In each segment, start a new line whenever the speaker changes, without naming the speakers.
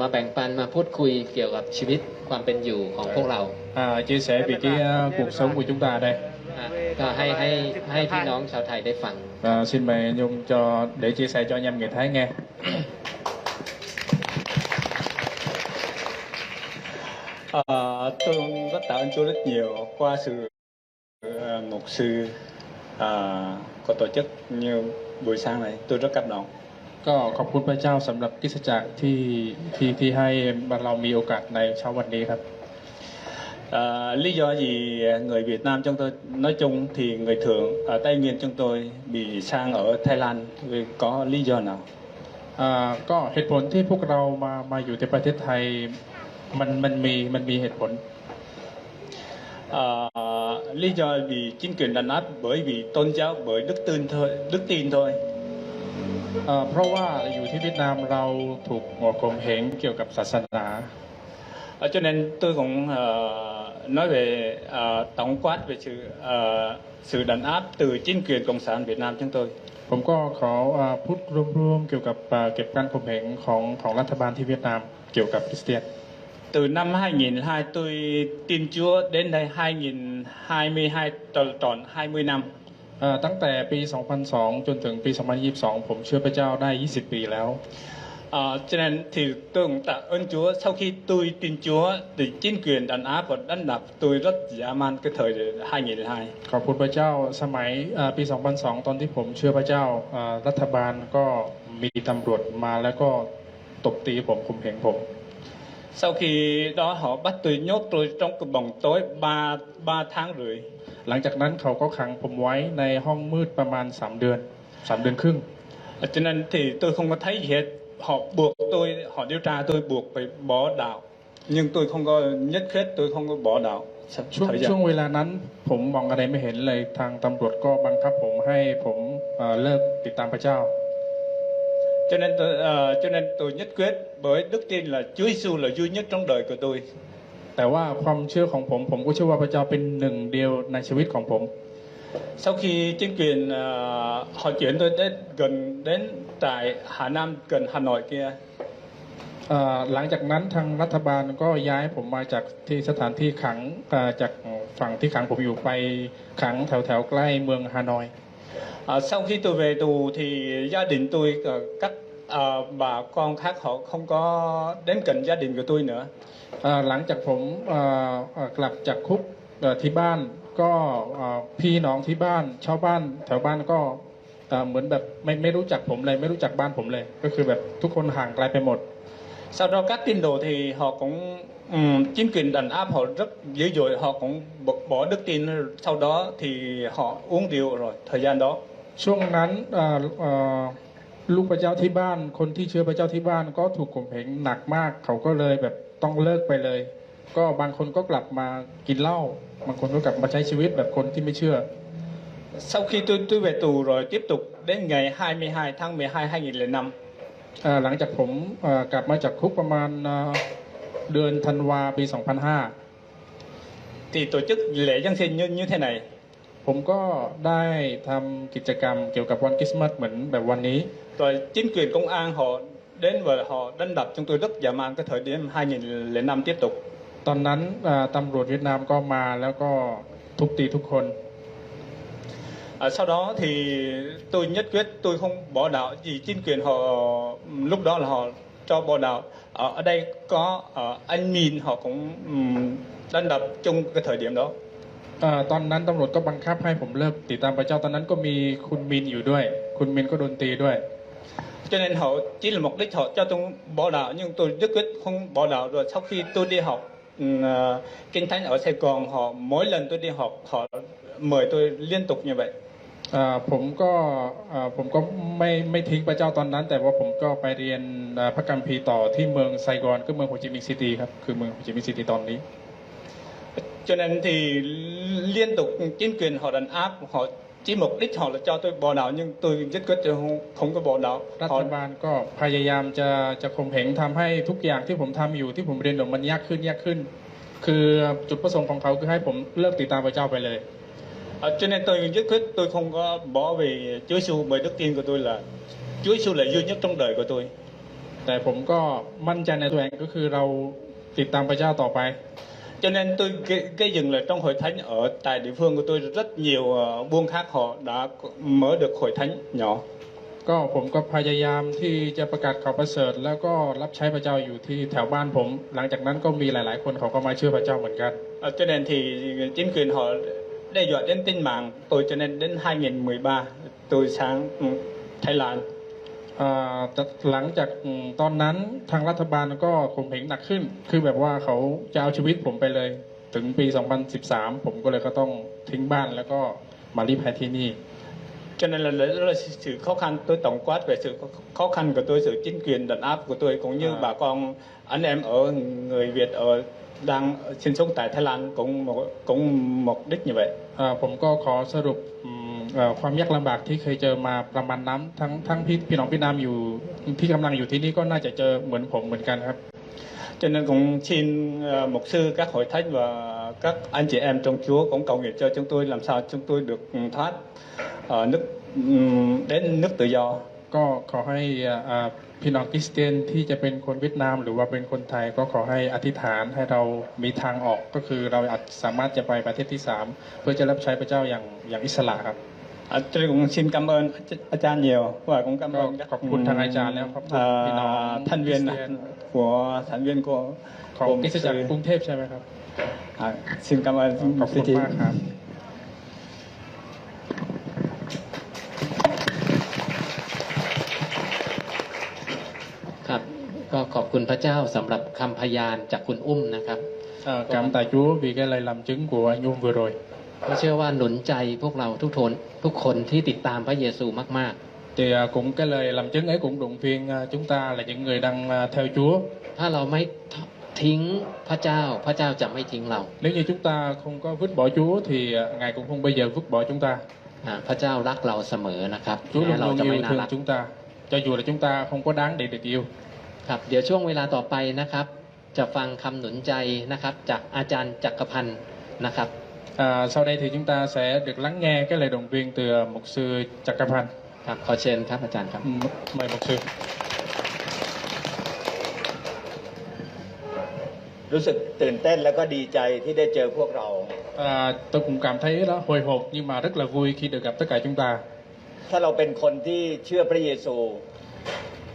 มาแบ่งปันมาพูดคุยเกี่ยวกับชีวิตความเป็นอยู่ของพวกเรา
chia sẻ về cái cuộc sống của chúng ta đây.
ก็ให้พี่น้องชาวไทยได้ฟัง
Xin mời anh Nhung để chia sẻ cho anh em người Thái nghe.
Tôi rất tạ ơn Chúa rất nhiều qua sự mục sư có tổ chức như buổi sáng này, tôi rất cảm động.
ก็ขอบคุณพระเจ้าสำหรับคริสตจักรที่ให้เรามีโอกาสในเช้าวันนี้ครับ
Lý do gì người Việt Nam chúng tôi nói chung thì người thường ở Tây Nguyên chúng tôi bị sang ở Thái Lan vì có lý do nào?
ก็เหตุผลที่พวกเรามาอยู่ในประเทศไทยมันมีเหตุผล
Lý do vì chính quyền đàn áp bởi vì tôn giáo bởi đức tin thôi.
เพราะว่าอยู่ที่เวียดนามเราถูกข่มเหงเกี่ยวกับศาสนา
Cho nên tôi cũng nói về tổng quát về sự đàn áp từ chính quyền cộng sản Việt Nam chúng tôi.
ผมก็ขอพูดรวมๆเกี่ยวกับเก็บการข่มเหงของรัฐบาลที่เวียดนามเกี่ยวกับคริสเตียน
Từ năm 2002 tôi tin Chúa đến đây 2022 tròn 20 năm.
ตั้งแต่ปี 2002 จนถึงปี 2022 ผมเชื่อพระเจ้าได้ 20 ปีแล้ว
Cho nên thì tôi cũng tạ ơn Chúa. Sau khi tôi tin Chúa thì chính quyền đàn áp và đánh đập tôi rất dã man cái thời 2002.
ขอบคุณพระเจ้าสมัยปี 2002 ตอนที่ผมเชื่อพระเจ้ารัฐบาลก็มีตำรวจมาแล้วก็ตบตีผมข่มเหงผม
Sau khi đó họ bắt tôi nhốt tôi trong cái bóng tối 3 tháng rưỡi.
หลังจากนั้นเขาก็ขังผมไว้ในห้องมืดประมาณ3 เดือนครึ่ง
Cho nên thì tôi không có thấy gì hết. Họ buộc tôi, họ điều tra tôi buộc phải bỏ đạo. Nhưng tôi không có nhất quyết, tôi không có bỏ đạo.
ช่วงเวลานั้นผมมองอะไรไม่เห็นเลยทางตำรวจก็บังคับผมให้ผมเลิกติดตามพระเจ้า
Cho nên tôi nhất quyết bởi đức tin là Chúa Giêsu là duy nhất trong đời của tôi.
แต่ว่าความเชื่อของผมก็เชื่อว่าพระเจ้าเป็นหนึ่งเดียวในชีวิตของผม
Sau khi chính quyền họ chuyển tôi đến tại Hà Nam gần Hà Nội kia.
หลังจากนั้นทางรัฐบาลก็ย้ายผมมาจากที่สถานที่ขังจากฝั่งที่ขังผมอยู่ไปขังแถวใกล้เมืองฮานอย
Sau khi tôi về tù thì gia đình tôi các bà con khác họ không có đến gần gia đình của tôi nữa.
หลังจากผมกลับจากคุกที่บ้านก็พี่น้องที่บ้านชาวบ้านแถวบ้านก็เหมือนแบบไม่รู้จักผมเลยไม่รู้จักบ้านผมเลยก็คือแบบทุกคนห่างไกลไปหมด
Sau đó các tín đồ thì họ cũng chính quyền đàn áp họ rất dữ dội, họ cũng bỏ đức tin. Sau đó thì họ uống rượu rồi thời gian đó.
ช่วงนั้นลูกพระเจ้าที่บ้านคนที่เชื่อพระเจ้าที่บ้านก็ถูกข่มเหงหนักมากเขาก็เลยแบบต้องเลิกไปเลย ก็บางคนก็กลับมากินเหล้าบางคนก็กลับมาใช้ชีวิตแบบคนที่ไม่เชื่อ
Sau khi tôi về tù rồi tiếp tục đến ngày 22 tháng 12 2005.
หลังจากผมกลับมาจากคุกประมาณเดือนธันวาปี 2005
Thì tổ chức lễ Giáng sinh như thế này.
ผมก็ได้ทำกิจกรรมเกี่ยวกับวันคริสต์มาสเหมือนแบบวันนี้
Rồi chính quyền công an họ đến và họ đánh đập chúng tôi rất dã man cái thời điểm 2005 tiếp tục.
ตอนนั้นตำรวจเวียดนามก็มาแล้วก็ทุบตีทุกคน
Sau đó thì tôi nhất quyết tôi không bỏ đạo vì chính quyền họ lúc đó là họ cho bỏ đạo. Ở đây có anh Min họ cũng đánh đập chung cái thời điểm đó.
ตอนนั้นตำรวจก็บังคับให้ผมเลิกติดตามพระเจ้าตอนนั้นก็มีคุณมินอยู่ด้วยคุณมินก็โดนตีด้วย
Cho nên họ chỉ là mục đích họ cho tôi bỏ đạo nhưng tôi nhất quyết không bỏ đạo. Rồi sau khi tôi đi học Kinh Thánh ở Sài Gòn họ mỗi lần tôi đi học họ mời tôi liên tục như vậy.
ผมก็ไม่ทิ้งพระเจ้าตอนนั้นแต่ว่าผมก็ไปเรียนพระคัมภีร์ต่อที่เมืองไซกอนก็เมืองโฮจิมินห์ซิตี้ครับคือเมืองโฮจิมินห์ซิตี้ตอนนี้
Cho nên thì liên tục chính quyền họ đàn áp họ chỉ mục đích họ là cho tôi bỏ đạo nhưng tôi nhất quyết tôi không có bỏ đạo.
รัฐบาลก็พยายามจะข่มเหงทำให้ทุกอย่างที่ผมทำอยู่ที่ผมเรียนอยู่มันยากขึ้นคือจุดประสงค์ของเขาคือให้ผมเลิกติดตามพระเจ้าไปเลย
Cho nên tôi nhất quyết tôi không có bỏ về Chúa Giêsu bởi đức tin của tôi là Chúa Giêsu là duy nhất trong đời của tôi.
แต่ผมก็มั่นใจในตัวเองก็คือเราติดตามพระเจ้าต่อไป
Cho nên tôi cái dừng là trong hội thánh ở tại địa phương của tôi rất nhiều buôn khác họ đã mở được hội thánh nhỏ.
ก็ผมก็พยายามที่จะประกาศข่าวประเสริฐแล้วก็รับใช้พระเจ้าอยู่ที่แถวบ้านผม หลังจากนั้นก็มีหลายๆ คนเขาก็มาเชื่อพระเจ้าเหมือนกัน
Cho nên thì chính quyền họ đe dọa đến tính mạng tôi, cho nên đến 2013 tôi sang Thái Lan.
แต่หลังจากตอนนั้นทางรัฐบาลก็ข่มเหงหนักขึ้น คือแบบว่าเขาจะเอาชีวิตผมไปเลย ถึงปี 2013 ผมก็เลยก็ต้องทิ้งบ้านแล้วก็มารีภัยที่นี่
Cho nên là sự khó khăn, tôi tổng quát về sự khó khăn của tôi, sự chính quyền đàn áp của tôi cũng như bà con anh em ở người Việt ở đang sinh sống tại Thái Lan cũng mục đích như vậy.
ผมก็ขอสรุปความยากลำบากที่เคยเจอมาประมาณนั้นทั้งพี่น้องพี่น้ำอยู่ที่กำลังอยู่ที่นี่ก็น่าจะเจอเหมือนผมเหมือนกันครับ
Cho nên cũng xin mục sư, các hội thánh và các anh chị em trong Chúa cũng cầu nguyện cho chúng tôi làm sao chúng tôi được thoát đến nước tự do.
ก็ขอให้พี่น้องคริสเตียนที่จะเป็นคนเวียดนามหรือว่าเป็นคนไทยก็ขอให้อธิษฐานให้เรามีทางออกก็คือเราอาจสามารถจะไปประเทศที่3เพื่อจะรับใช้พระเจ้าอย่างอิสระครับ
Cho nên cũng xin cảm ơn Ajan nhiều và cũng cảm ơn các
ขอบคุณทางอาจารย์แล้วขอบคุณพี่น้อง
thành viên của thành viên của
ของคริสตจักรกรุงเทพใช่ไหมครับ
xin cảm ơn
ขอบคุณมากครับ
ครับก็ขอบคุณพระเจ้าสำหรับคำพยานจากคุณอุ้มนะครับ
Cảm tạ Chúa vì cái lời làm chứng của anh Nhung vừa rồi.
ก็เชื่อว่าหนุนใจพวกเราทุกคนที่ติดตามพระเยซูมาก
Thì cũng cái lời làm chứng ấy cũng động viên chúng ta là những người đang theo Chúa.
ๆ ถ้าเราไม่ทิ้งพระเจ้าพระเจ้าจะไม่ทิ้งเรา
Nếu như chúng ta không có vứt bỏ Chúa thì Ngài cũng không bao giờ vứt bỏ chúng ta.
พระเจ้ารักเราเสมอนะครับ
Chúa
แม้
luôn
เรา
luôn
จะไม่
yêu
น่า
thương
รัก
chúng ta. Cho dù là chúng ta không có đáng để được yêu.
ครับเดี๋ยวช่วงเวลาต่อไปนะครับ จะฟังคำหนุนใจนะครับจากอาจารย์จักรพันธ์นะครับ
Sau đây thì chúng ta sẽ được lắng nghe cái lời động viên từ mục sư Chakapan.
ครับขอเชิญครับอาจารย์ครับ
Mời mục sư.
รู้สึกตื่นเต้นแล้วก็ดีใจที่ได้เจอพวกเรา
Tôi cũng cảm thấy đó hồi hộp nhưng mà rất là vui khi được gặp tất cả chúng ta.
ถ้าเราเป็นคนที่เชื่อพระเยซู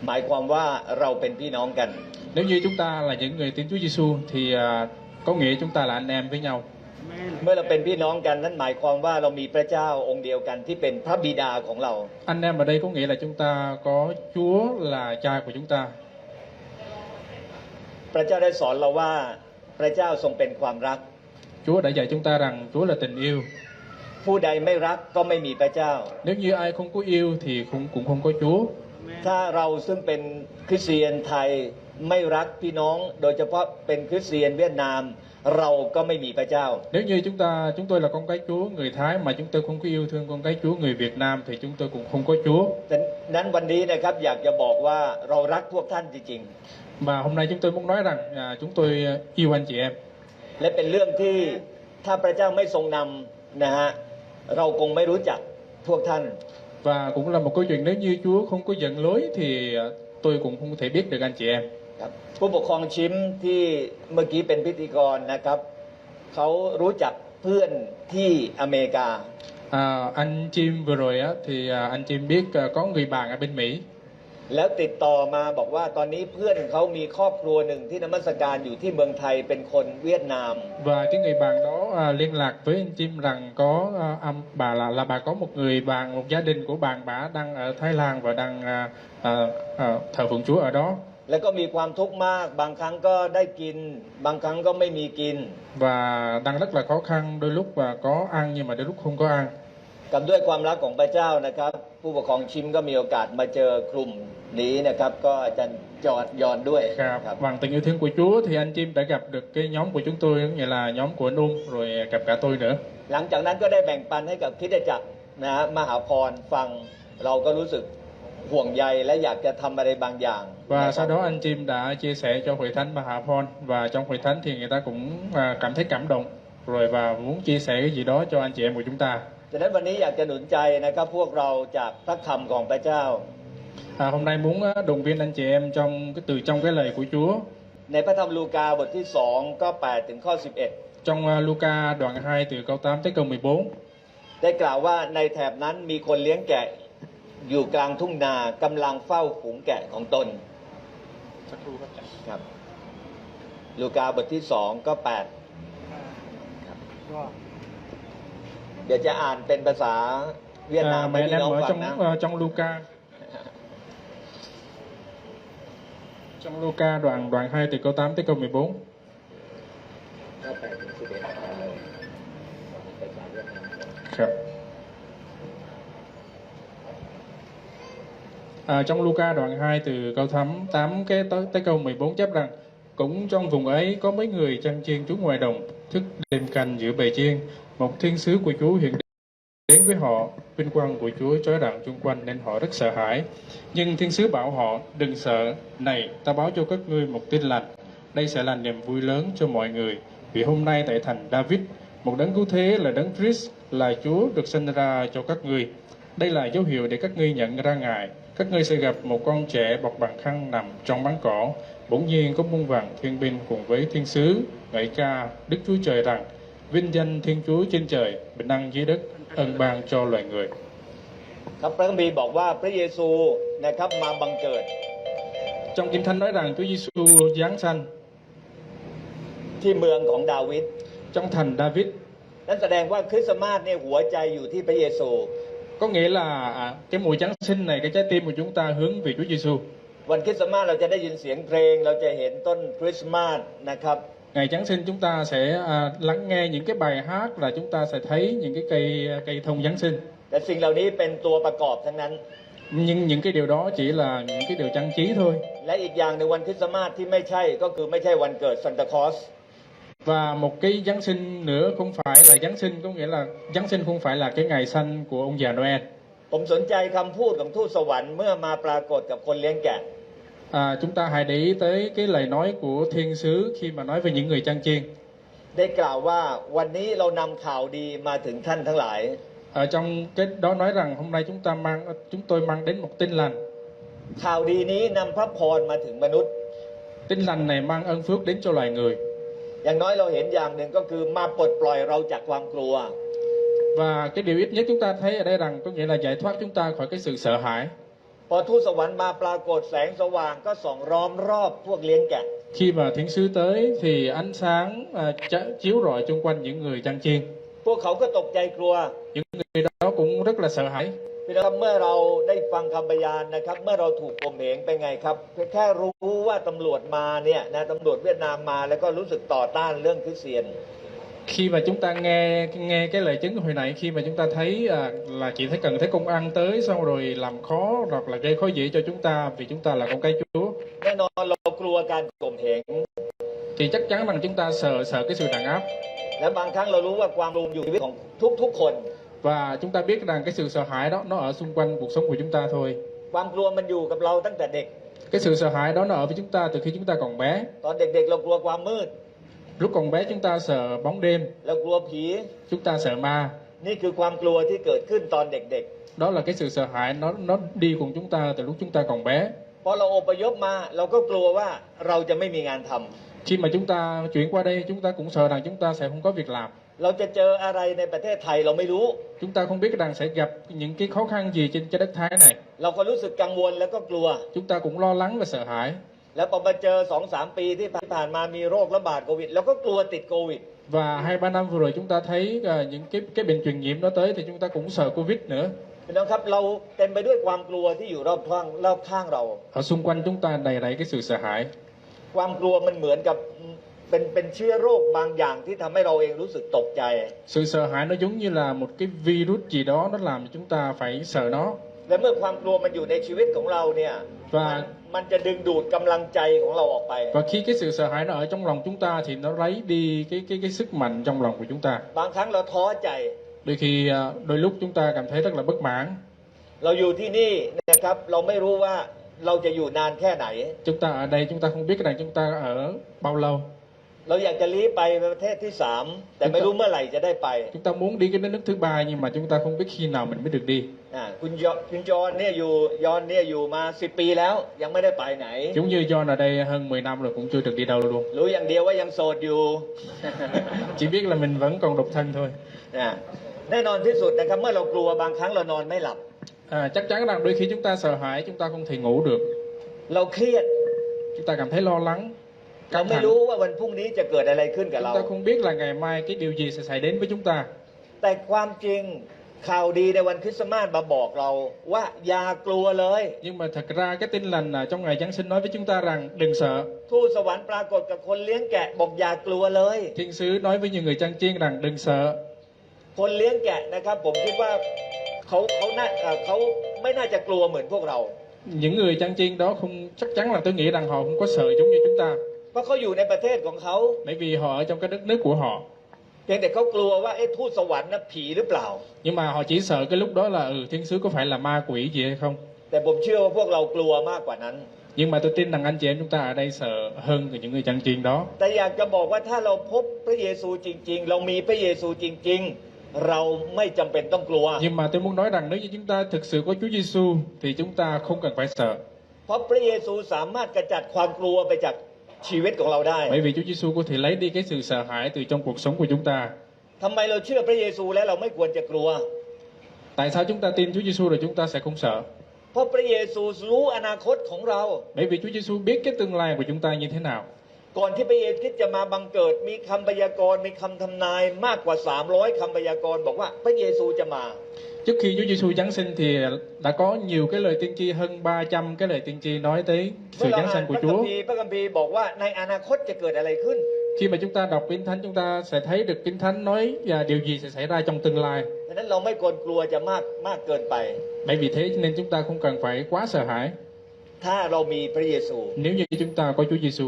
หมายความว่าเราเป็นพี่น้องกัน
Nếu như chúng ta là những người tin Chúa Giêsu thì có nghĩa chúng ta là anh em với nhau.
เมื่อเราเป็นพี่น้องกันนั้นหมายความว่าเรามีพระเจ้าองค์เดียวกันที่เป็นพระบิดาของเรา
Anh em ở đây có nghĩa là chúng ta có Chúa là cha của chúng ta.
พระเจ้าได้สอนเราว่าพระเจ้าทรงเป็นความรัก
Chúa đã dạy chúng ta rằng Chúa là tình yêu.
ผู้ใดไม่รักก็ไม่มีพระเจ้า
Nếu như ai không có yêu thì cũng không có Chúa.
ถ้าเราซึ่งเป็นคริสเตียนไทยไม่รักพี่น้องโดยเฉพาะเป็นคริสเตียนเวียดนาม เราก็ไม่มีพระเจ้า
Nếu như chúng tôi là con cái Chúa người Thái mà chúng tôi không có yêu thương con cái Chúa người Việt Nam thì chúng tôi cũng không có Chúa.
ดังนั้นวันนี้นะครับอยากจะบอกว่าเรารักพวกท่านจริง
Và hôm nay chúng tôi muốn nói rằng chúng tôi yêu anh chị em.
ๆและเป็นเรื่องที่ถ้าพระเจ้าไม่ทรงนำนะฮะเราคงไม่รู้จักพวกท่าน
Và cũng là một câu chuyện nếu như Chúa không có dẫn lối thì tôi cũng không thể biết được anh chị em.
ครับผู้ปกครองชิมที่เมื่อกี้เป็นพิธีกรนะครับเขารู้จักเพื่อนที่อเมริกา
Anh Chim vừa rồi thì anh Chim biết có người bạn ở bên Mỹ.
แล้วติดต่อมาบอกว่าตอนนี้เพื่อนเขามีครอบครัวหนึ่งที่นมัสการอยู่ที่เมืองไทยเป็นคนเวียดนาม
Và cái người bạn đó liên lạc với anh Chim rằng có bà là bà có một người bạn, một gia đình của bạn bà đang ở Thái Lan và đang thờ phượng Chúa ở đó.
แล้วก็มีความทุกข์มากบางครั้งก็ได้กินบางครั้งก็ไม่มีกิน
Và đang rất là khó khăn, đôi lúc có ăn nhưng mà đôi lúc không có ăn.
กับด้วยความรักของพระเจ้านะครับผู้ปกครองชิมก็มีโอกาสมาเจอกลุ่มนี้นะครับก็อาจารย์จอดยอนด้วยครับ
Bằng tình yêu thương của Chúa thì anh Chim đã gặp được cái nhóm của chúng tôi, nghĩa là nhóm của anh rồi gặp cả tôi nữa.
หลังจากนั้นก็ได้แบ่งปันให้กับคริสตจักรนะฮะมหาพรฟังเราก็รู้สึกห่วงใยและอยากจะทำอะไรบางอย่าง
Và sau đó anh Chim đã chia sẻ cho hội thánh Bà Hạ Phon và trong hội thánh thì người ta cũng cảm thấy cảm động rồi và muốn chia sẻ cái gì đó cho anh chị em của chúng ta.
ฉะนั้นวันนี้อยากจะหนุนใจนะครับพวกเราจากพระคำของพระเจ้า
Hôm nay muốn động viên anh chị em trong từ trong cái lời của Chúa.
ในพระธรรมลูกาบทที่2ข้อ8ถึงข้อ11
Trong Luca đoạn 2 từ câu 8 tới câu 14.
ได้กล่าวว่าในแถบนั้นมีคนเลี้ยงแกะอยู่กลางทุ่งนากำลังเฝ้าฝูงแกะของตนครับลูกาบทที่2ก็8ครับเดี๋ยวจะอ่านเป็นภาษาเวียดนามให้
Mẹ
พี่
em
น้อง
mở
ฟังนะ
trong Luca. Trong Luca đoạn 2 từ câu 8 tới câu 14.
ข้อ8ถึง11ภาษาเวียดนาม
ครับ Trong Luca đoạn 2 từ câu 8 tới câu 14 chép rằng cũng trong vùng ấy có mấy người chăn chiên trú ngoài đồng thức đêm canh giữa bầy chiên, một thiên sứ của Chúa hiện đến với họ, vinh quang của Chúa chói rạng chung quanh nên họ rất sợ hãi. Nhưng thiên sứ bảo họ đừng sợ, này ta báo cho các ngươi một tin lành, đây sẽ là niềm vui lớn cho mọi người, vì hôm nay tại thành David một đấng cứu thế là đấng Christ là Chúa được sinh ra cho các ngươi. Đây là dấu hiệu để các ngươi nhận ra Ngài. Các ngươi sẽ gặp một con trẻ bọc bằng khăn nằm trong bắn cỏ. Bỗng nhiên có muôn vàn thiên binh cùng với thiên sứ ngợi ca Đức Chúa Trời rằng vinh danh Thiên Chúa trên trời, bình an dưới đất, ân ban cho loài người.
ครับพระคัมภีร์บอกว่าพระเยซูนะครับมาบังเกิด
Trong Kinh Thánh nói rằng Chúa Giêsu giáng sanh
ที่เมืองของดาวิด
trong thành David.
นั่นแสดงว่าคริสต์มาสเนี่ยหัวใจอยู่ที่พระเยซู
Có nghĩa là cái mùa Giáng sinh này, cái trái tim của chúng ta hướng về Chúa Giêsu.
วันคริสต์มาสเราจะได้ยินเสียงเพลงเราจะเห็นต้นคริสต์มาสนะครับ
Ngày Giáng sinh chúng ta sẽ lắng nghe những cái bài hát, là chúng ta sẽ thấy những cái cây thông Giáng sinh.
แต่สิ่งเหล่านี้เป็นตัวประกอบทั้งนั้น
Nhưng những cái điều đó chỉ là những cái điều trang trí thôi.
และอีกอย่างในงวันคริสต์มาสที่ไม่ใช่ก็คือไม่ใช่วันเกิดซานตาคลอส
Và một cái Giáng sinh nữa không phải là Giáng sinh, có nghĩa là Giáng sinh không phải là cái ngày sanh của ông già Noel.
ผมสนใจคำพูดของทูตสวรรค์เมื่อมาปรากฏกับคนเลี้ยงแกะ
Chúng ta hãy để ý tới cái lời nói của thiên sứ khi mà nói về những người chăn chiên.
ได้กล่าวว่าวันนี้เรานำข่าวดีมาถึงท่านทั้งหลาย
Ở trong cái đó nói rằng hôm nay chúng tôi mang đến một tin lành.
ข่าวดีนี้นำพระพรมาถึงมนุษย์
Tin lành này mang ân phước đến cho loài người.
อย่างน้อยเราเห็นอย่างหนึ่งก็คือมาปลดปล่อยเราจากความกลัว
Và cái điều ít nhất chúng ta thấy ở đây rằng có nghĩa là giải thoát chúng ta khỏi cái sự sợ hãi.
พอทูตสวรรค์มาปรากฏแสงสว่างก็ส่องล้อมรอบพวกเลี้ยงแกะ
Khi mà thiên sứ tới thì ánh sáng chiếu rọi chung quanh những người chăn chiên.
พวกเขาก็ตกใจกลัว
Những người đó cũng rất là sợ hãi.
พี่น้องครับเมื่อเราได้ฟังคำพยานนะครับเมื่อเราถูกข่มเหงเป็นไงครับแค่รู้ว่าตำรวจมาเนี่ยนะตำรวจเวียดนามมาแล้วก็รู้สึกต่อต้านเรื่องคริสเตียน
Khi mà chúng ta nghe cái lời chứng hồi nãy, khi mà chúng ta thấy là chỉ cần thấy công an tới xong rồi làm khó hoặc là gây khó dễ cho chúng ta vì chúng ta là con cái Chúa,
แน่นอนเรากลัวการข่มเหง
thì chắc chắn rằng chúng ta sợ cái sự đàn áp.
และบางครั้งเรารู้ว่าความรุมอยู่ในชีวิตของทุกๆคน
Và chúng ta biết rằng cái sự sợ hãi đó nó ở xung quanh cuộc sống của chúng ta thôi.
ความกลัวมันอยู่กับเราตั้งแต่เด็ก
Cái sự sợ hãi đó nó ở với chúng ta từ khi chúng ta còn bé.
ตอนเด็กๆเรากลัวความมืด
Lúc còn bé chúng ta sợ bóng đêm,
เรากลัวผี
chúng ta sợ ma.
นี่คือความกลัวที่เกิดขึ้นตอนเด็ก
Đó là cái sự sợ hãi nó đi cùng chúng ta từ lúc chúng ta còn bé.
ๆพอเราอพยพมาเราก็กลัวว่าเราจะไม่มีงานทำ
Khi mà chúng ta chuyển qua đây, chúng ta cũng sợ rằng chúng ta sẽ không có việc làm.
เราจะเจออะไรในประเทศไทยเราไม่รู้
Chúng ta không biết rằng sẽ gặp những cái khó khăn gì trên trái đất Thái này.
เราก็รู้สึกกังวลแล้วก็กลัว
Chúng ta cũng lo lắng và sợ hãi.
แล้วพอมาเจอ 2-3 ปีที่ผ่านมามีโรคระบาดโควิดเราก็กลัวติดโควิด
Và 2-3 năm vừa rồi chúng ta thấy những cái bệnh truyền nhiễm đó tới thì chúng ta cũng sợ Covid nữa.
พี่น้องครับเราเต็มไปด้วยความกลัวที่อยู่รอบข้างเรา
Ở xung quanh chúng ta đầy rẫy cái sự sợ hãi.
ความกลัวมันเหมือนกับเป็นเชื้อโรคบางอย่างที่ทำให้เราเองรู้สึกตกใจ
Sự sợ hãi nó giống như là một cái virus gì đó, nó làm cho chúng ta phải sợ nó.
และเมื่อความกลัวมันอยู่ในชีวิตของเราเนี่ยมันจะดึงดูดกำลังใจของเราออกไป
Và khi cái sự sợ hãi nó ở trong lòng chúng ta thì nó lấy đi cái sức mạnh trong lòng của chúng ta.
บางครั้งเราท้อใจ
Đôi lúc chúng ta cảm thấy rất là bất mãn.
เราอยู่ที่นี่นะครับเราไม่รู้ว่าเราจะอยู่นานแค่ไหน
Chúng ta ở đây chúng ta không biết rằng chúng ta ở bao lâu.
เราอยากจะลี้ไปประเทศที่สามแต่ไม่รู้เมื่อไหร่จะได้ไป
Chúng ta muốn đi cái đất nước thứ ba nhưng mà chúng ta không biết khi nào mình mới được đi.
คุณจอนเนี่ยอยู่มา10 ปีแล้วยังไม่ได้ไปไหน
Giống như John ở đây hơn 10 năm rồi cũng chưa được đi đâu luôn.
รู้อย่างเดียวว่ายังโสดอยู่
Chỉ biết là mình vẫn còn độc thân thôi.
แน่นอนที่สุดนะครับเมื่อเรากลัวบางครั้งเรานอนไม่หลับ
Chắc chắn rằng đôi khi chúng ta sợ hãi, chúng ta không thể ngủ được.
เราเครียด
Chúng ta cảm thấy lo lắng,
เรา
căng
ไม่
thẳng.
รู้ว่าวันพรุ่งนี้จะเกิดอะไรขึ้นกับ
Chúng
เรา
ta không biết là ngày mai cái điều gì sẽ xảy đến với chúng ta.
แต่ความจริงข่าวดีในวันคริสต์มาสมาบอกเราว่าอย่ากลัวเลย
Nhưng mà thật ra cái tin lành trong ngày Giáng sinh nói với chúng ta rằng đừng sợ.
ทูตสวรรค์ปรากฏกับคนเลี้ยงแกะบอกอย่ากลัวเลย
Thiên sứ nói với những người chăn chiên rằng đừng sợ.
คนเลี้ยงแกะนะครับผมคิดว่าเขาไม่น่าจะกลัวเหมือนพวกเรา
Những người chăn chiên đó không chắc chắn là tôi nghĩ rằng họ không có sợ giống như chúng ta.
เพราะเขาอยู่ในประเทศของเขา
Bởi vì họ ở trong cái đất nước của họ.
เพียงแต่เขากลัวว่าทูตสวรรค์นะผีหรือเปล่า
Nhưng mà họ chỉ sợ cái lúc đó là thiên sứ có phải là ma quỷ gì hay không.
แต่ผมเชื่อว่าพวกเรากลัวมากกว่านั้น
Nhưng mà tôi tin rằng anh chị em chúng ta ở đây sợ hơn những người chăn chiên đó.
แต่อยากจะบอกว่าถ้าเราพบพระเยซูจริงๆเรามีพระเยซูจริงๆเราไม่จำเป็นต้องกลัว
Nhưng mà tôi muốn nói rằng nếu như chúng ta thực sự có Chúa Giêsu thì chúng ta không cần phải sợ.
เพราะพระเยซูสามารถกระจัดความกลัวไปจากชีวิตของเราได้
Bởi vì Chúa Giêsu có thể lấy đi cái sự sợ hãi từ trong cuộc sống của chúng ta.
ทำไมเราเชื่อพระเยซูแล้วเราไม่ควรจะกลัว
Tại sao chúng ta tin Chúa Giêsu rồi chúng ta sẽ không sợ?
เพราะพระเยซูรู้อนาคตของเรา
Bởi vì Chúa Giêsu biết cái tương lai của chúng ta như thế nào.
ก่อนที่พระเยซูคริสต์จะมาบังเกิดมีคำพยากรณ์มีคำทำนายมากกว่า300คำพยากรณ์บอกว่าพระเยซูจะมา
Trước khi Chúa Giêsu Giáng sinh thì đã có nhiều cái lời tiên tri, hơn 300 cái lời tiên tri nói tới
เมื่
sự
อเรา
Giáng
อ่าน
sinh
พ
của
ระคัม
Chúa.
ภีร์พระคัมภีร์บอกว่าในอนาคตจะเกิดอะไรขึ้น
Khi mà chúng ta đọc Kinh Thánh chúng ta sẽ thấy được Kinh Thánh nói điều gì sẽ xảy ra trong tương lai.
ดังนั้นเราไม่ควรกลัวจะมากเกินไป
Bởi vì thế nên chúng ta không cần phải quá sợ hãi
ถ้าเรามีพระเยซู
nếu như chúng ta có Chúa Giêsu.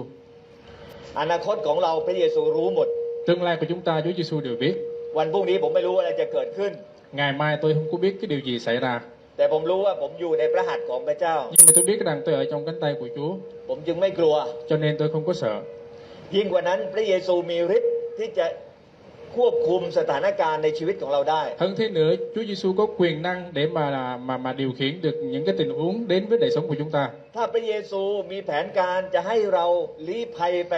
อนาคตของเราพระเยซูรู้หมด
Tương lai của chúng ta Chúa Giêsu đều biết.
วันพรุ่งนี้ผมไม่รู้อะไรจะเกิดขึ้น
Ngày mai tôi không có biết cái điều gì xảy ra.
แต่ผมรู้ว่าผมอยู่ในพระหัตถ์ของพระเจ้า
Nhưng mà tôi biết rằng tôi ở trong cánh tay của Chúa.
ผมจึงไม่กลัว
Cho nên tôi không có sợ.
ยิ่งกว่านั้นพระเยซูมีฤทธิ์ที่จะควบคุมสถานการณ์ในชีวิตของเราได้
Hơn thế nữa, Chúa Giêsu có quyền năng để mà điều khiển được những cái tình huống đến với đời sống của chúng ta.
ถ้าพระเยซูมีแผนการจะให้เราลี้ภัยไป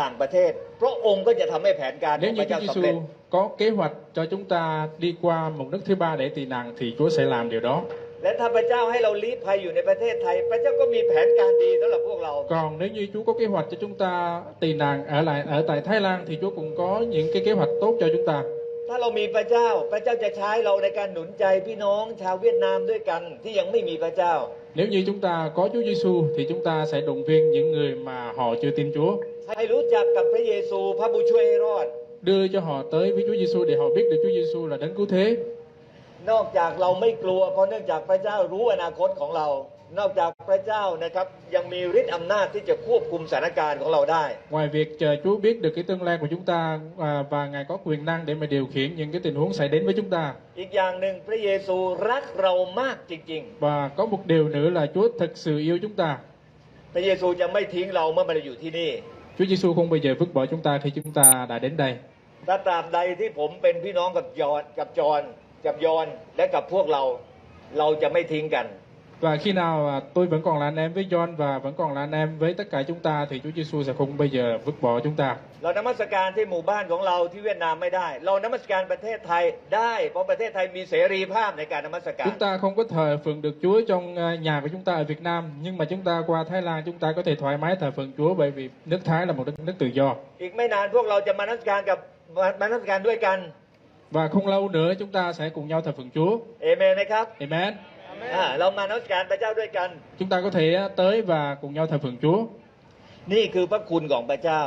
ต่างประเทศพระองค์ก็จะทำให้แผนการข
Nếu
อง
như
พระเจ้า
Chúa
สำเร็จ
Giêsu có kế hoạch cho chúng ta đi qua một nước thứ ba để tị nạn thì Chúa sẽ làm điều đó.
และถ้าพระเจ้าให้เราลี้ภัยอยู่ในประเทศไทย พระเจ้าก็มีแผนการดีสำหรับพวกเรา
Còn nếu như Chúa có kế hoạch cho chúng ta tị nạn ở tại Thái Lan thì Chúa cũng có những cái kế hoạch tốt cho chúng ta.
ถ้าเรามีพระเจ้าพระเจ้าจะใช้เราในการหนุนใจพี่น้องชาวเวียดนามด้วยกันที่ยังไม่มีพระเจ้า
Nếu như chúng ta có Chúa Giêsu thì chúng ta sẽ động viên những người mà họ chưa tin Chúa.
ให้รู้จักกับพระเยซูพระผู้ช่วยให้รอด
Đưa cho họ tới với Chúa Giêsu để họ biết được Chúa Giêsu là đấng cứu thế.
นอกจากเราไม่กลัวเพราะเนื่องจากพระเจ้ารู้อนาคตของเรา นอกจากพระเจ้านะครับยังมีฤทธิ์อำนาจที่จะควบคุมสถานการณ์ของเราได้
Ngoài việc chờ Chúa biết được cái tương lai của chúng ta và Ngài có quyền năng để mà điều khiển những cái tình huống xảy đến với chúng ta.
อีกอย่างหนึ่งพระเยซูรักเรามากจริง
Và có một điều nữa là Chúa thực sự yêu chúng ta.
ๆ พระเยซูจะไม่ทิ้งเราเมื่อเราอยู่ที่นี่
Chúa Giêsu không bao giờ vứt bỏ chúng ta khi chúng ta đã đến đây.
ถ้าตราบใดที่ผมเป็นพี่น้องกับยอนและกับพวกเราจะไม่ทิ้งกัน
Và khi nào tôi vẫn còn là anh em với John và vẫn còn là anh em với tất cả chúng ta thì Chúa Giêsu sẽ không bao giờ vứt bỏ chúng ta.
เรานมัสการที่หมู่บ้านของเราที่เวียดนามไม่ได้ เรานมัสการประเทศไทยได้เพราะประเทศไทยมีเสรีภาพในการนมัสการ
Chúng ta không có thờ phượng được Chúa trong nhà của chúng ta ở Việt Nam, nhưng mà chúng ta qua Thái Lan chúng ta có thể thoải mái thờ phượng Chúa bởi vì nước Thái là một đất nước tự do.
อีกไม่นานพวกเราจะมานมัสการด้วยกัน
Và không lâu nữa chúng ta sẽ cùng nhau thờ phượng Chúa.
เอเมนไหมครับ
Amen.
เรามานมัสการพระเจ้าด้วยกัน
Chúng ta có thể tới và cùng nhau thờ phượng Chúa.
นี่คือพระคุณของพระเจ้า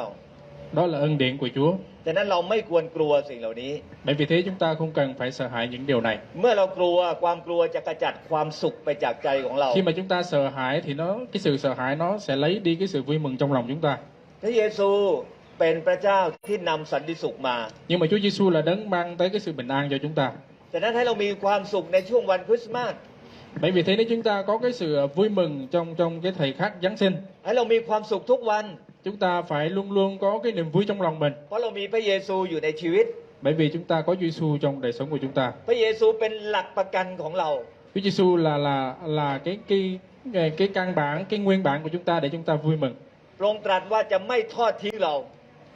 Đó là ân điển của Chúa.
แต่นั้นเราไม่ควรกลัวสิ่งเหล่านี้
Bởi vì thế chúng ta không cần phải sợ hãi những điều này.
เมื่อเรากลัวความกลัวจะกระจัดความสุขไปจากใจของเรา
Khi mà chúng ta sợ hãi thì cái sự sợ hãi nó sẽ lấy đi cái sự vui mừng trong lòng chúng ta.
พระเยซูเป็นพระเจ้าที่นำสันติสุขมา
Nhưng mà Chúa Giêsu là đấng mang tới cái sự bình an cho chúng ta.
แต่นั้นให้เรามีความสุขในช่วงวันคริสต์มาส
Bởi vì thế nếu chúng ta có cái sự vui mừng trong cái thời khắc Giáng sinh,
ให้เรามีความสุขทุกวัน
chúng ta phải luôn luôn có cái niềm vui trong lòng mình,
เพราะเรามีพระเยซูอยู่ในชีวิต
bởi vì chúng ta có Chúa Giêsu trong đời sống của chúng ta.
พระเยซูเป็นหลักประกันของเรา
Chúa Giêsu là cái căn bản, cái nguyên bản của chúng ta để chúng ta vui mừng.
พระองค์ตรัสว่าจะไม่ทอดทิ้งเรา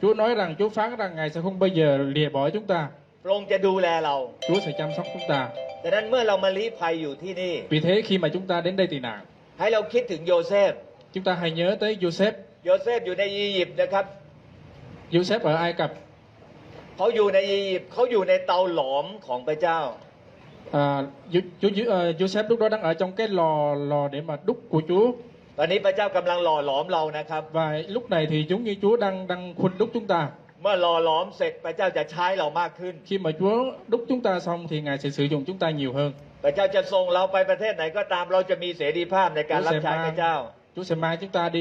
Chúa nói rằng, Chúa phán rằng Ngài sẽ không bao giờ lìa bỏ chúng ta.
พระองค์จะดูแลเรา
Chúa sẽ chăm sóc chúng ta.
ดังนั้นเมื่อเรามาลี้ภัยอยู่ที่นี่
Vì thế khi mà chúng ta đến đây tị nạn,
ให้เราคิดถึงโยเซฟ
chúng ta hãy nhớ tới Joseph.
โยเซฟอยู่ในอียิปต์นะครับ
Joseph ở Ai Cập.
เขาอยู่ในอียิปต์เขาอยู่ในเตาหลอมของพระเจ้า
Joseph lúc đó đang ở trong cái lò để mà đúc của Chúa.
ตอนนี้พระเจ้ากำลังหล่อหลอมเรานะครับ
Và lúc này thì giống như Chúa đang khuân đúc chúng ta.
เมื่อหล่อหลอมเสร็จพระเจ้าจะใช้เรามากขึ้น
Khi mà Chúa đúc chúng ta xong thì Ngài sẽ sử dụng chúng ta nhiều hơn.
พระเจ้าจะส่งเราไปประเทศไหนก็ตามเราจะมีเสรีภาพในการรับใช้พระเจ้า
Chúa sẽ mang chúng ta đi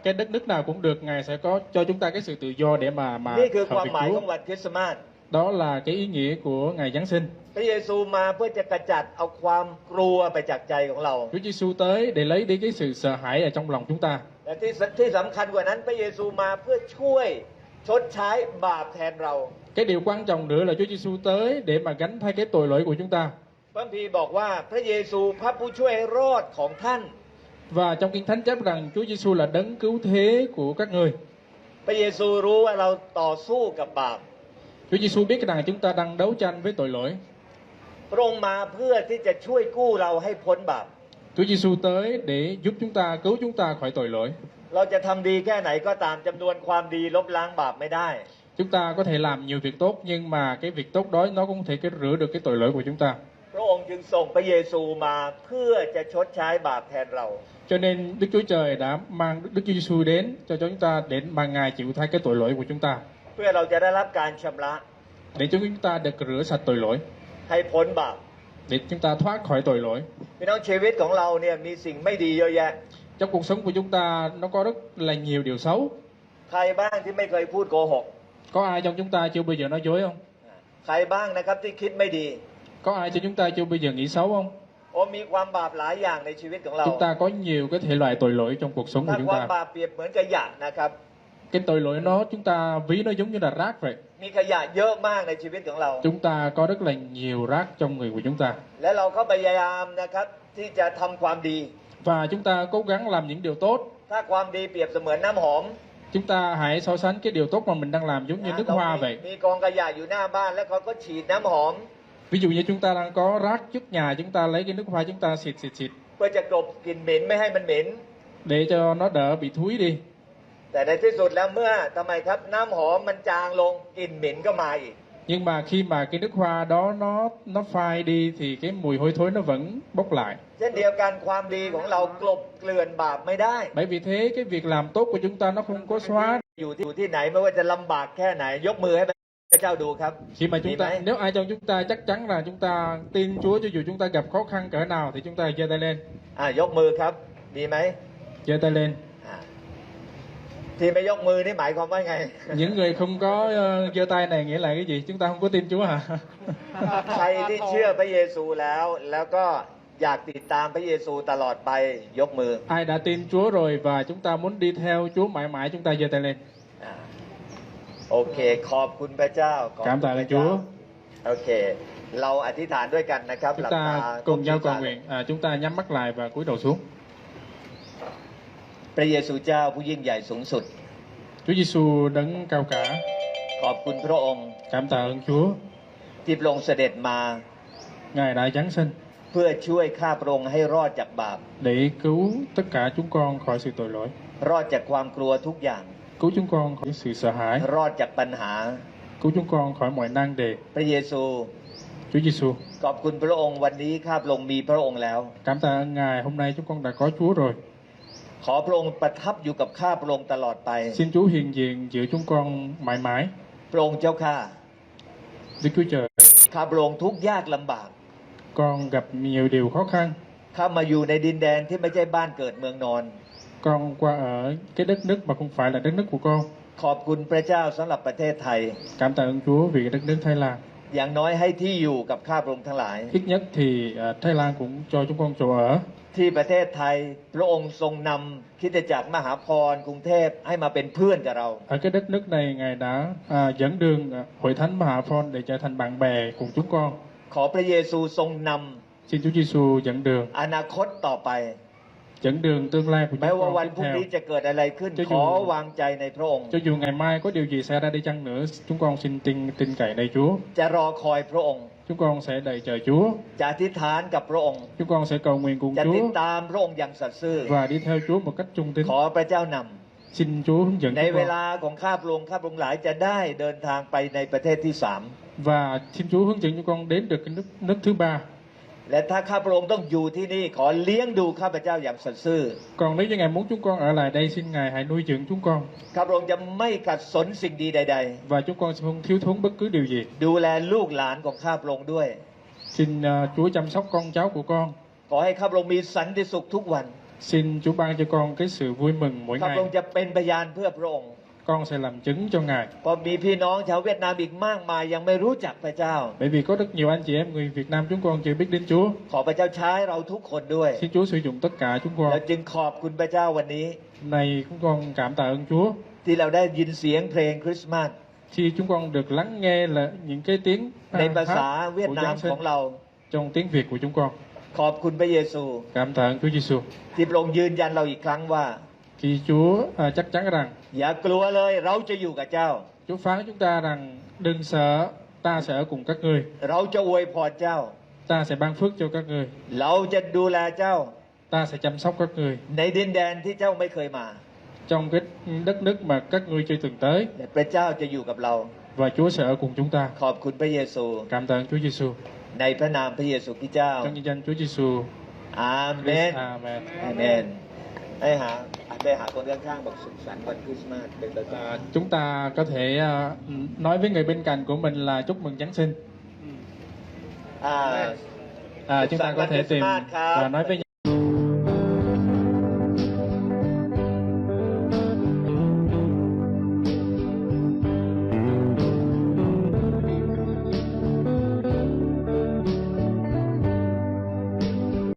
cái đất nước nào cũng được, Ngài sẽ có cho chúng ta cái sự tự do để mà
นี่คือ
thờ
ความ
việc
หมายข
Chúa.
องวันคริสต์มาส
Đó là cái ý nghĩa của Ngày Giáng sinh.
พระเยซูมาเพื่อจะกระจัดเอาความกลัวไปจากใจของเรา
Chúa Giêsu tới để lấy đi cái sự sợ hãi ở trong lòng chúng ta.
และที่สำคัญกว่านั้นพระเยซูมาเพื่อช่วยชดใช้บาปแทนเรา
Cái điều quan trọng nữa là Chúa Giêsu tới để mà gánh thay cái tội lỗi của chúng ta.
พระคัมภีร์บอกว่าพระเยซูพระผู้ช่วยให้รอดของท่าน
Và trong Kinh Thánh chép rằng Chúa Giêsu là đấng cứu thế của các ngươi.
พระเยซูรู้ว่าเราต่อสู้กับบาป
Chúa Giêsu biết rằng chúng ta đang đấu tranh với tội lỗi.
พระองค์มาเพื่อที่จะช่วยกู้เราให้พ้นบาป
Chúa Giêsu tới để giúp chúng ta, cứu chúng ta khỏi tội lỗi.
เราจะทำดีแค่ไหนก็ตามจำนวนความดีลบล้างบาปไม่ได้
Chúng ta có thể làm nhiều việc tốt nhưng mà cái việc tốt đó nó cũng không thể rửa được cái tội lỗi của chúng ta.
พระองค์จึงส่งพระเยซูมาเพื่อจะชดใช้บาปแทนเรา
Cho nên Đức Chúa Trời đã mang Đức Chúa Giêsu đến cho chúng ta để mà Ngài chịu thay cái tội lỗi của chúng ta.
เพื่อเราจะได้รับการชำระ
Để cho chúng ta được rửa sạch tội lỗi,
ให้พ้นบาป
để chúng ta thoát khỏi tội lỗi.
พี่น้องชีวิตของเราเนี่ยมีสิ่งไม่ดีเยอะแยะ
Trong cuộc sống của chúng ta nó có rất là nhiều điều xấu.
ใครบ้างที่ไม่เคยพูดโกหก
Có ai trong chúng ta chưa bao giờ nói dối không?
ใครบ้างนะครับที่คิดไม่ดี
Có ai trong chúng ta chưa bao giờ nghĩ xấu không?
โอ้มีความบาปหลายอย่างในชีวิตของเรา
Chúng ta có nhiều cái thể loại tội lỗi trong cuộc sống của
ถ้า
chúng
ความ
ta.
บาปเปรียบเหมือนขยะนะครับ
Cái tội lỗi nó chúng ta ví nó giống như là rác vậy.
มีขยะเยอะมากในชีวิตของเรา
Chúng ta có rất là nhiều rác trong người của chúng ta.
และเราก็พยายามนะครับที่จะทำความดี
Và chúng ta cố gắng làm những điều tốt.
ถ้าความดีเปรียบเสมือนน้ำหอม
Chúng ta hãy so sánh cái điều tốt mà mình đang làm giống như nước hoa vậy.
มีกองขยะอยู่หน้าบ้านแล้วเขาก็ฉีดน้ำหอม
Ví dụ như chúng ta đang có rác trước nhà, chúng ta lấy cái nước hoa chúng ta xịt
เพื่อจะกลบกลิ่นเหม็นไม่ให้มันเหม็น
để cho nó đỡ bị thúi đi.
แต่ในที่สุดแล้วเมื่อทำไมครับน้ำหอมมันจางลงกลิ่นเหม็นก็มาอีก
Nhưng mà khi mà cái nước hoa đó nó phai đi thì cái mùi hôi thối nó vẫn bốc lại.
เช่นเดียวกันความดีของเรากลบเกลื่อนบาปไม่ได้
Bởi vì thế cái việc làm tốt của chúng ta nó không có xóa.
อยู่ที่ไหนไม่ว่าจะลำบากแค่ไหนยกมือให้พระเจ้าดูครับ
Khi mà chúng
ดีไหม
ta, nếu ai trong chúng ta chắc chắn là chúng ta tin Chúa, cho dù chúng ta gặp khó khăn cỡ nào thì chúng ta giơ tay lên.
ยกมือครับดีไหม
Giơ tay lên.
ที่ไม่ยกมือนี่หมายความว่าไง
Những người không có giơ tay này nghĩa là cái gì? Chúng ta không có tin Chúa hả?
ใครที่เชื่อพระเยซูแล้วก็อยากติดตามพระเยซูตลอดไปยกมือ
Ai đã tin Chúa rồi và chúng ta muốn đi theo Chúa mãi mãi, chúng ta giơ tay lên.
โอเคขอบคุณพระเจ้าขอบคุณ
Cảm tạ
พ
ơn
ระเจ้า
Chúa.
โอเค เราอธิษฐานด้วยกันนะครับห
Chúng
ลับตา
ta cùng nhau cầu nguyện. Chúng ta nhắm mắt lại và cúi đầu xuống.
พระเยซูเจ้าผู้ยิ่งใหญ่สูงสุด
Chúa Giêsu đấng cao cả.
ขอบคุณพระองค์
Cảm tạ ơn Chúa.
ที่พระองค์เสด็จมา
Ngài đã giáng sinh
เพื่อช่วยข้าพระองค์ให้รอดจากบาป
để cứu tất cả chúng con khỏi sự tội lỗi,
รอดจากความกลัวทุกอย่าง
cứu chúng con khỏi sự sợ hãi,
รอดจากปัญหา
cứu chúng con khỏi mọi nan đề.
พระเยซู
Chúa Giêsu,
ขอบคุณพระองค์วันนี้ข้าพระองค์มีพระองค์แล้ว
cảm tạ ơn Ngài, hôm nay chúng con đã có Chúa rồi.
ขอพระองค์ประทับอยู่กับข้าพระองค์ตลอดไป
Xin Chúa hiện diện giữa chúng con mãi mãi.
พระองค์เจ้าข้า
Đức Chúa Trời,
ข้าพระองค์ทุกข์ยากลำบาก
con gặp nhiều điều khó khăn.
ข้ามาอยู่ในดินแดนที่ไม่ใช่บ้านเกิดเมืองนอน
Con qua ở cái đất nước mà không phải là đất nước của con.
ขอบคุณพระเจ้าสำหรับประเทศไทย
Cảm tạ ơn Chúa vì đất nước Thái Lan.
อย่างน้อยให้ที่อยู่กับข้าพระองค์ทั้งหลาย
Ít nhất thì Thái Lan cũng cho chúng con chỗ ở.
ที่ประเทศไทยพระองค์ทรงนำคริสตจักรมหาพรกรุงเทพให้มาเป็นเพื่อนกับเรา
Ở cái đất nước này Ngài đã dẫn đường Hội Thánh Maha Phon để trở thành bạn bè cùng chúng con.
ขอพระเยซูทรงน
Xin Chúa Giêsu dẫn đường,
ำอนาคตต่อไป
dẫn đường tương lai của
แม้
chúng
ว่า
con
วัน
tiếp
พรุ่ง
theo.
นี้จะเกิดอะไรขึ้น
จะอยู่
ขอวางใจในพระองค์
Cho dù ngày mai có điều gì xảy ra đi chăng nữa, chúng con xin tin cậy nơi Chúa.
จะรอคอยพระองค์
Chúng con sẽ đợi chờ Chúa.
จะอธิษฐานกับพระองค์
Chúng con sẽ cầu nguyện cùng
จะติด
Chúa
ตามพระองค์อย่างสัตย์ซื่อ
và đi theo Chúa một cách trung tín.
ขอพระเจ้านำ
Xin Chúa hướng dẫn
ใน
chúng
เว
con
ลาของข้าพระองค์หลายจะได้เดินทางไปในประเทศที่
và xin Chúa hướng dẫn chúng con đến được cái nước thứ ba.
3และถ้าข้าพระองค์ต้องอยู่ที่นี่ขอเลี้ยงดูข้าพเจ้าอย่างสัตย์ซื่อ
Còn nếu như Ngài muốn chúng con ở lại đây, xin Ngài hãy nuôi dưỡng chúng con
ข้าพระองค์จะไม่ขัดสนสิ่งดีใด
và chúng con sẽ không thiếu thốn bất cứ điều gì.
ๆ ดูแลลูกหลานของข้าพระองค์ด้วย
Xin Chúa chăm sóc con cháu của con.
ขอให้ข้าพระองค์มีสันติสุขทุกวัน
Xin Chúa ban cho con cái sự vui mừng mỗi
ข้าพ
ngày.
ระองค์จะเป็นพยานเพื่อพระองค์
Con sẽ làm chứng cho Ngài.
เพราะมีพี่น้องชาวเวียดนามอีกมากมายยังไม่รู้จักพระเจ้า
Bởi vì có rất nhiều anh chị em người Việt Nam chúng con chưa biết đến Chúa.
ขอพระเจ้าใช้เราทุกคนด้วย
Xin Chúa sử dụng tất cả chúng
เรา
con.
จึงขอบคุณพระเจ้าวันนี้
Này chúng con cảm tạ ơn Chúa
ที่เราได้ยินเสียงเพลงคริสต์มาส
khi chúng con được lắng nghe là những cái tiếng
ในภาษา
hát
เวียด
của
นาม
Giáng
ของ
sinh
เรา
trong tiếng Việt của chúng con.
ขอบคุณพระเยซู
Cảm tạ ơn Chúa Giêsu
ที่พระองค์ยืนยันเราอีกครั้งว่า
khi Chúa chắc chắn rằng
อย่ากลัวเลยเราจะอยู่กับเจ้า
Chúa phán chúng ta rằng đừng sợ, ta sẽ ở cùng các ngươi,
เราจะอวยพรเจ้า
ta sẽ ban phước cho các ngươi,
เราจะดูแลเจ้า
ta sẽ chăm sóc các ngươi
ในดินแดนที่เจ้าไม่เคยมา
trong cái đất nước mà các ngươi chưa từng tới,
และพระเจ้าจะอยู่กับเรา
và Chúa sẽ ở cùng chúng ta.
ขอบคุณพระเยซู
Cảm tạ ơn Chúa Giêsu.
ในพระนามพระเยซูคริสต์เจ้า
Trong danh Chúa Giêsu.
อาเมน
Amen.
อาเมนไปหาคนข้างๆบอกสุขสันต์วันคริสต์มาสเป็นภาษา
Chúng ta có thể nói với người bên cạnh của mình là chúc mừng Giáng sinh.
อ่า
Chúng ta có thể tìm và nói với